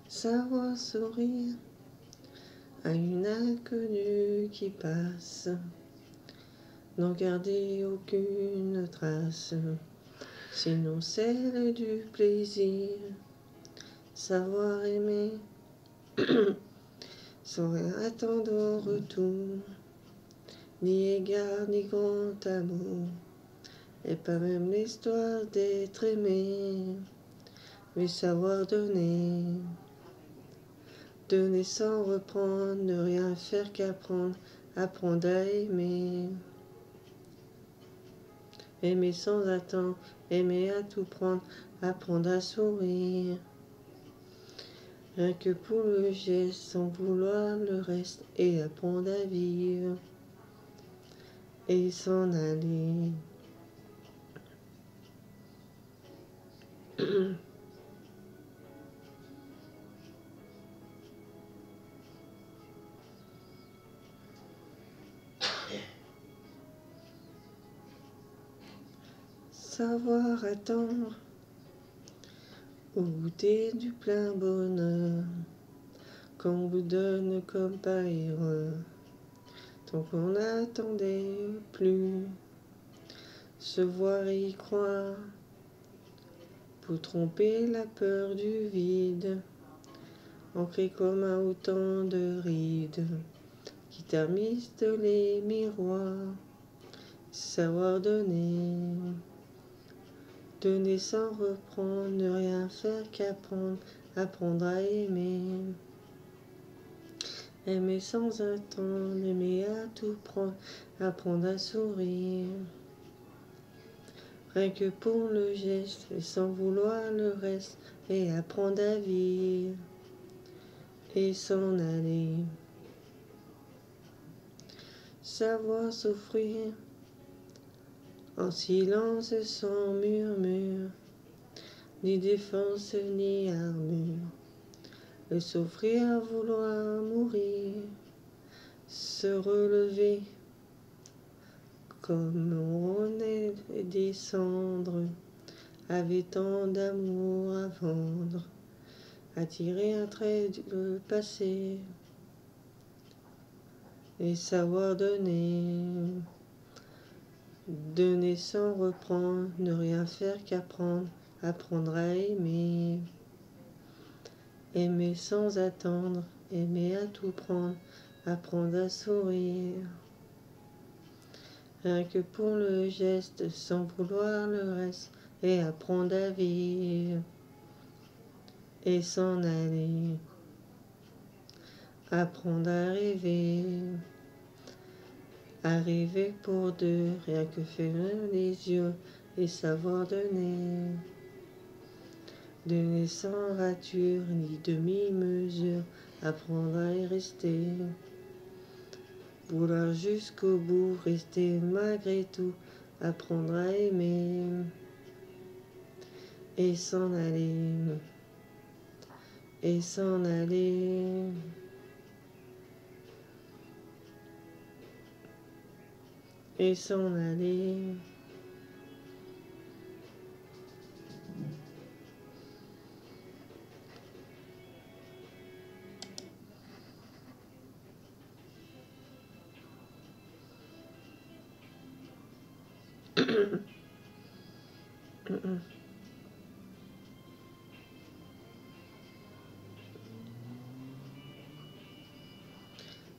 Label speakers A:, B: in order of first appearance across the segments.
A: Savoir sourire à une inconnue qui passe, n'en garder aucune trace, sinon celle du plaisir. Savoir aimer sans rien attendre en retour, ni égard ni grand amour, et pas même l'histoire d'être aimé, mais savoir donner. Donner sans reprendre, ne rien faire qu'apprendre, apprendre à aimer. Aimer sans attendre, aimer à tout prendre, apprendre à sourire. Rien que pour le geste, sans vouloir le reste, et apprendre à vivre, et s'en aller. Savoir attendre, au goûter du plein bonheur, qu'on vous donne comme par erreur, tant qu'on n'attendait plus, se voir et y croire, pour tromper la peur du vide, ancré comme un autant de rides, qui tamisent les miroirs, savoir donner. Donner sans reprendre, ne rien faire qu'apprendre, apprendre à aimer. Aimer sans attendre, aimer à tout prendre, apprendre à sourire. Rien que pour le geste, et sans vouloir le reste, et apprendre à vivre, et s'en aller. Savoir souffrir, en silence sans murmure, ni défense ni armure, et souffrir à vouloir mourir, se relever, comme on est descendre, avait tant d'amour à vendre, à tirer un trait du passé, et savoir donner. Donner sans reprendre, ne rien faire qu'apprendre, apprendre à aimer. Aimer sans attendre, aimer à tout prendre, apprendre à sourire. Rien que pour le geste, sans vouloir le reste, et apprendre à vivre, et s'en aller. Apprendre à rêver. Arriver pour deux, rien que fermer les yeux et savoir donner. Donner sans rature ni demi-mesure, apprendre à y rester. Vouloir jusqu'au bout, rester malgré tout, apprendre à aimer. Et s'en aller. Et s'en aller. Et s'en aller.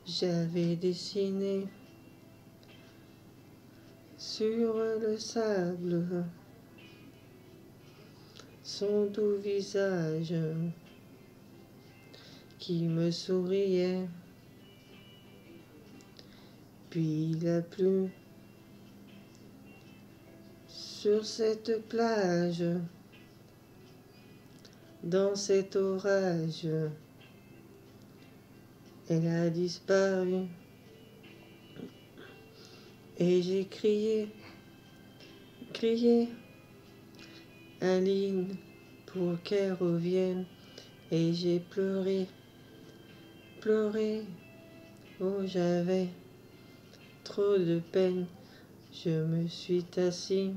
A: J'avais dessiné sur le sable son doux visage qui me souriait. Puis il a plu sur cette plage, dans cet orage. Elle a disparu et j'ai crié, crié, Aline, pour qu'elle revienne. Et j'ai pleuré, pleuré, Oh, j'avais trop de peine, je me suis assis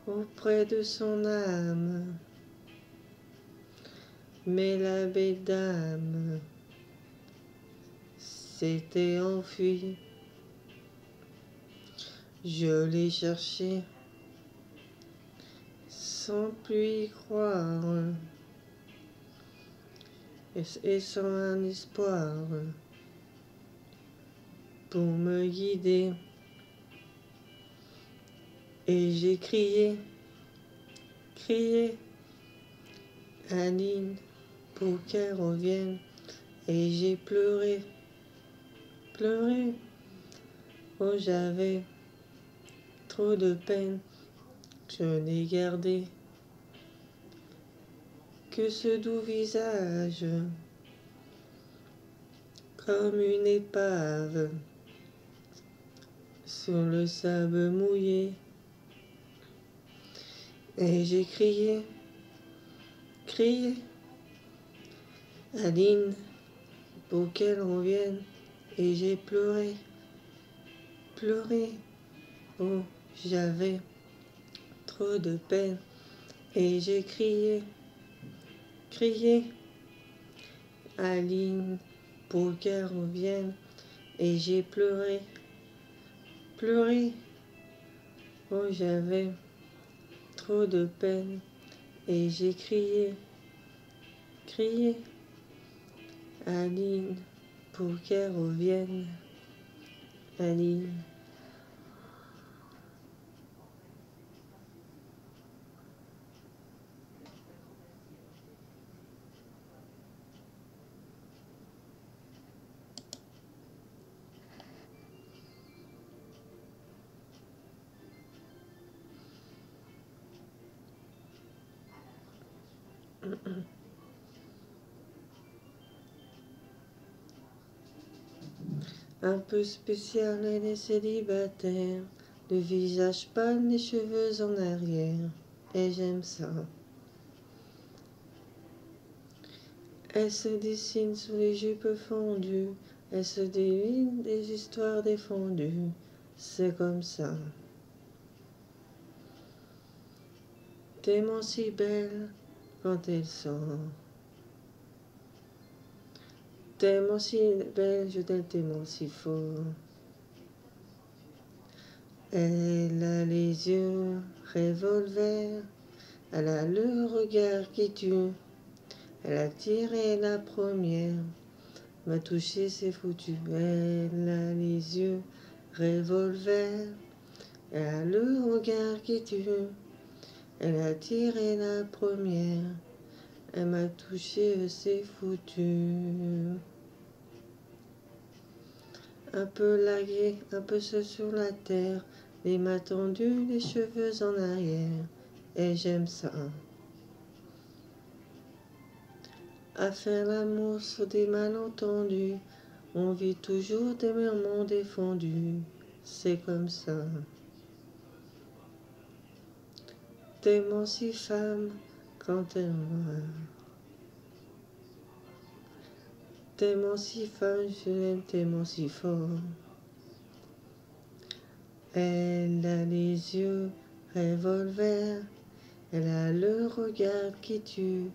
A: auprès de son âme. Mais la belle dame s'était enfuie. Je l'ai cherchée sans plus y croire et sans un espoir pour me guider. Et j'ai crié, crié, Aline, pour qu'elle revienne. Et j'ai pleuré, pleuré. Oh, j'avais trop de peine, je n'ai gardé que ce doux visage, comme une épave sur le sable mouillé. Et j'ai crié, crié, Aline, pour qu'elle revienne. Et j'ai pleuré, pleuré. Oh, j'avais trop de peine. Et j'ai crié, crié, Aline, pour qu'elle revienne. Et j'ai pleuré, pleuré. Oh, j'avais trop de peine. Et j'ai crié, crié, Aline, pour qu'elle revienne. Aline. Un peu spécial, elle est célibataire, le visage pâle, les cheveux en arrière, et j'aime ça. Elle se dessine sous les jupes fendues, elle se devine des histoires défendues, c'est comme ça. Tellement si belle quand elle sort, tellement si belle, je t'aime tellement si fort. Elle a les yeux revolver, elle a le regard qui tue, elle a tiré la première, m'a touché, c'est foutu. Elle a les yeux revolver, elle a le regard qui tue, elle a tiré la première, elle m'a touché, c'est foutu. Un peu largué, un peu seul sur la terre, les mains tendues, les cheveux en arrière, et j'aime ça. À faire l'amour sur des malentendus, on vit toujours des murmures défendus, c'est comme ça. Tellement si femme quand elle meurt, tellement si femme, je l'aime tellement si fort. Elle a les yeux revolver, elle a le regard qui tue,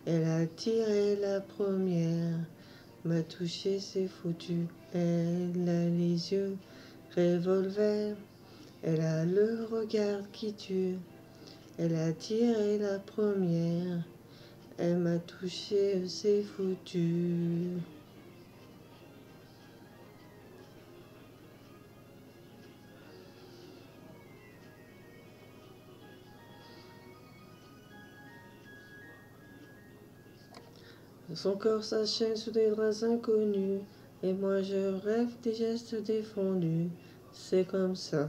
A: elle a tiré la première, m'a touché, c'est foutu. Elle a les yeux revolver, elle a le regard qui tue, elle a tiré la première, elle m'a touché, c'est foutu. Son corps s'enchaîne sous des draps inconnus, et moi je rêve des gestes défendus, c'est comme ça.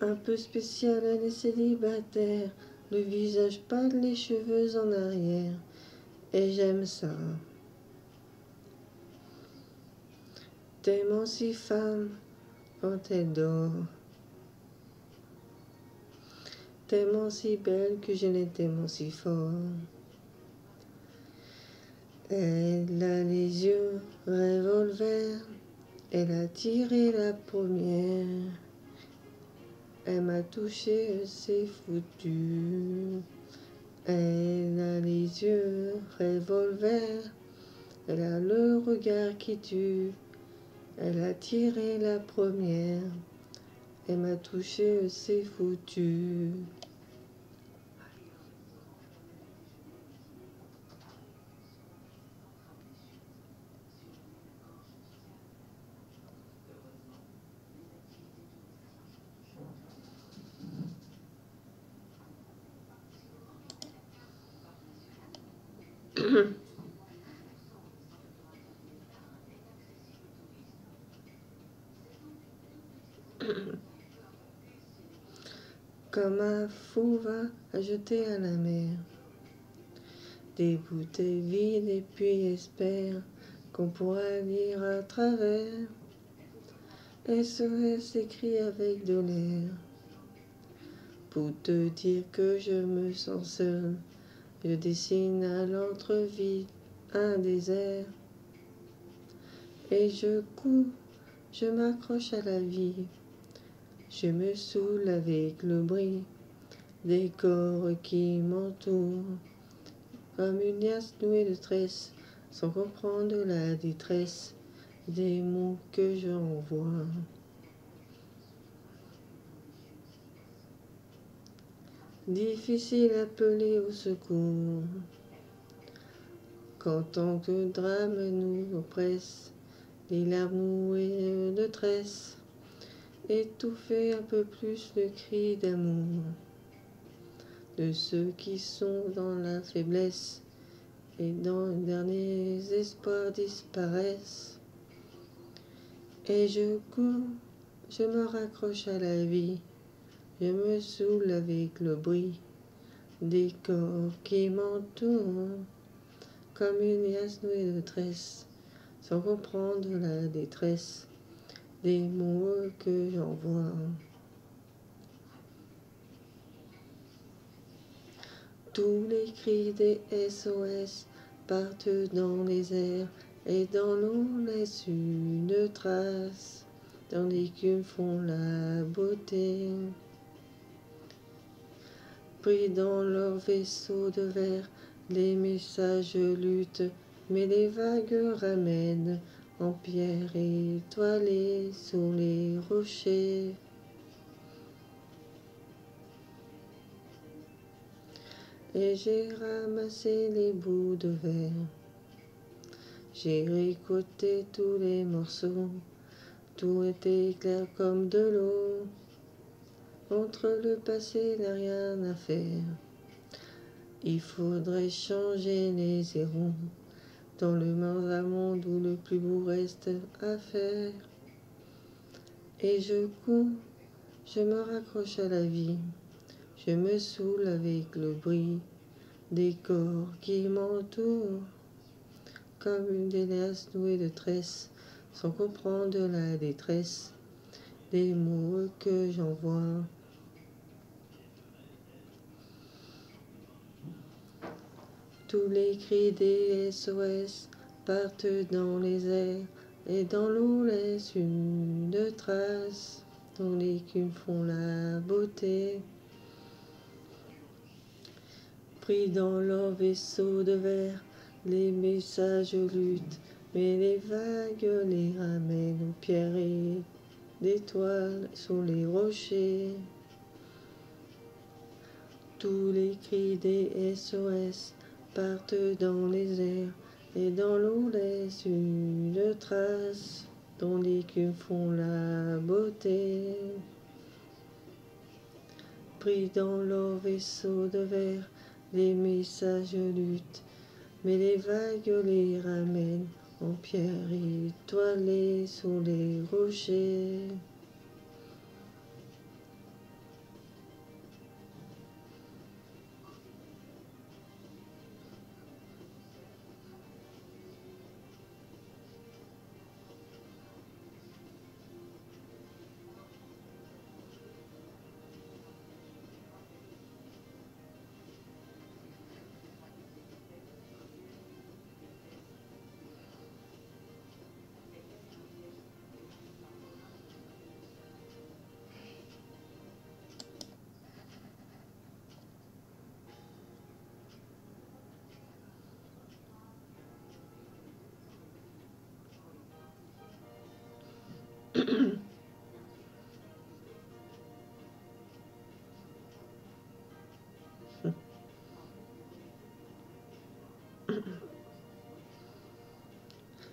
A: Un peu spécial, elle est célibataire, le visage pâle, les cheveux en arrière, et j'aime ça. Tellement si femme quand elle dort, tellement si belle que je l'aime tellement si fort. Elle a les yeux revolver, elle a tiré la première. Elle m'a touché, c'est foutu. Elle a les yeux revolver, elle a le regard qui tue. Elle a tiré la première, elle m'a touché, c'est foutu. Comme un fou va à jeter à la mer des bouteilles vides et puis espère qu'on pourra lire à travers. SOS écrit avec de l'air pour te dire que je me sens seul. Je dessine à l'entrevide un désert et je cours, je m'accroche à la vie. Je me saoule avec le bruit des corps qui m'entourent, comme une liasse nouée de tresse, sans comprendre la détresse des mots que j'envoie. Difficile d'appeler au secours quand tant de drames nous oppressent, les larmes nouées de tresse, étouffer un peu plus le cri d'amour de ceux qui sont dans la faiblesse et dans les derniers espoirs disparaissent. Et je cours, je me raccroche à la vie, je me saoule avec le bruit des corps qui m'entourent, comme une liasse nouée de tresse, sans comprendre la détresse des mots que j'envoie. Tous les cris des SOS partent dans les airs et dans l'eau laissent une trace, dans l'écume font la beauté. Pris dans leur vaisseau de verre, les messages luttent, mais les vagues ramènent en pierre étoilée sur les rochers. Et j'ai ramassé les bouts de verre, j'ai récolté tous les morceaux, tout était clair comme de l'eau. Entre le passé, il n'y a rien à faire. Il faudrait changer les zéros dans le monde où le plus beau reste à faire. Et je cours, je me raccroche à la vie, je me saoule avec le bruit des corps qui m'entourent, comme une délasse nouée de tresse, sans comprendre la détresse des mots que j'envoie. Tous les cris des SOS partent dans les airs et dans l'eau laissent une trace, dont l'écume font la beauté. Pris dans leur vaisseau de verre, les messages luttent, mais les vagues les ramènent aux pierres et d'étoiles sur les rochers. Tous les cris des SOS partent dans les airs et dans l'eau laissent une trace, dont l'écume font la beauté. Pris dans leur vaisseau de verre, les messages luttent, mais les vagues les ramènent en pierre étoilée sur les rochers.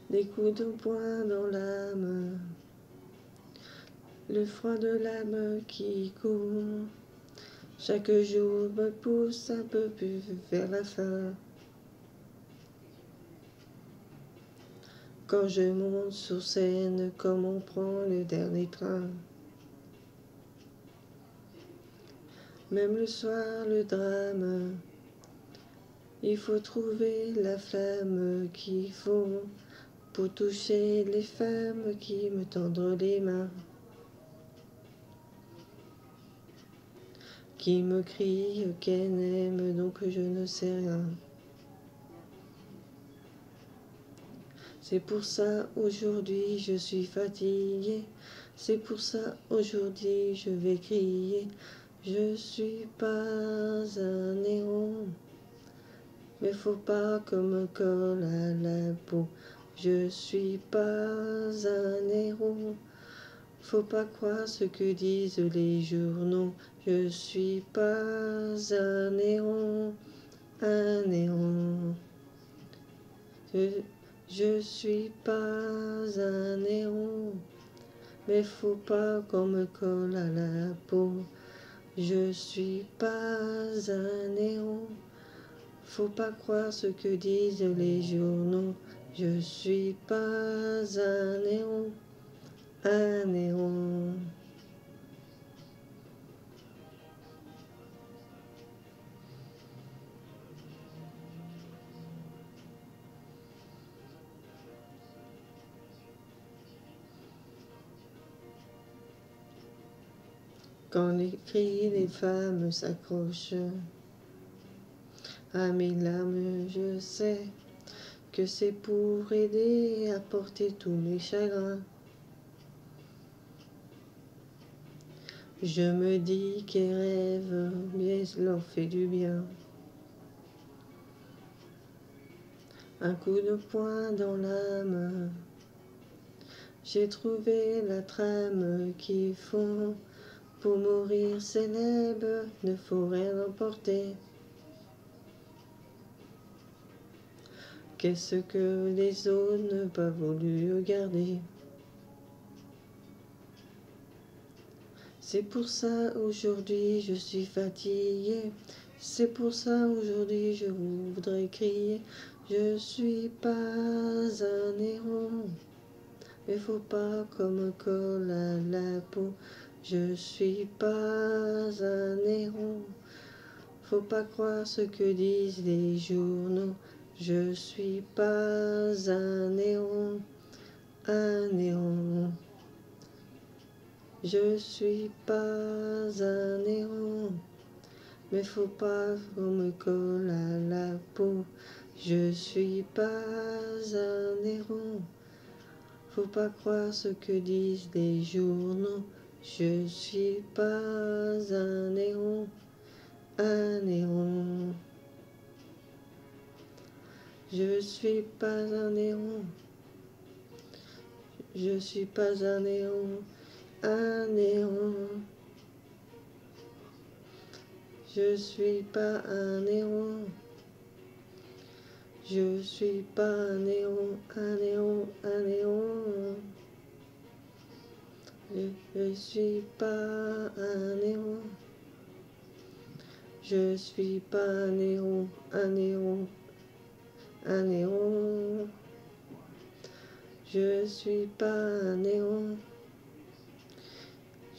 A: Des coups de poing dans l'âme, le froid de l'âme qui court. Chaque jour me pousse un peu plus vers la fin. Quand je monte sur scène, comme on prend le dernier train. Même le soir, le drame, il faut trouver la flamme qu'il faut pour toucher les femmes qui me tendent les mains, qui me crient qu'elles n'aiment donc je ne sais rien. C'est pour ça aujourd'hui je suis fatiguée, c'est pour ça aujourd'hui je vais crier. Je suis pas un héros, mais faut pas qu'on me colle à la peau. Je suis pas un héros, faut pas croire ce que disent les journaux. Je suis pas un héros, un héros. Je suis pas un héros, mais faut pas qu'on me colle à la peau. Je suis pas un héros, faut pas croire ce que disent les journaux. Je suis pas un héros, un héros. Quand les cris des femmes s'accrochent à mes larmes, je sais que c'est pour aider à porter tous mes chagrins. Je me dis qu'elles rêvent, mais leur fait du bien. Un coup de poing dans l'âme, j'ai trouvé la trame qu'il faut. Pour mourir célèbre, ne faut rien emporter. Qu'est-ce que les autres n'ont pas voulu garder? C'est pour ça aujourd'hui je suis fatiguée. C'est pour ça aujourd'hui je voudrais crier. Je suis pas un héros, mais faut pas qu'on me colle à la peau. Je suis pas un héros, faut pas croire ce que disent les journaux. Je suis pas un héros, un héros. Je suis pas un héros, mais faut pas qu'on me colle à la peau. Je suis pas un héros, faut pas croire ce que disent les journaux. Je suis pas un héros, un héros. Je suis pas un héros, je suis pas un héros, un héros. Je suis pas un héros, je suis pas un héros, un héros, un héros. Je suis pas un héros, je suis pas un héros, un héros, un héros. Je suis pas un héros,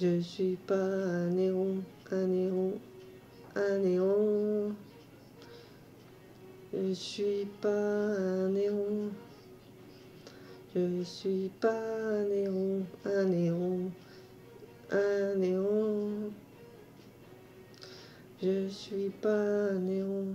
A: je suis pas un héros, un héros, un héros. Je suis pas un héros, je suis pas un héros, un héros, un héros. Je suis pas un héros.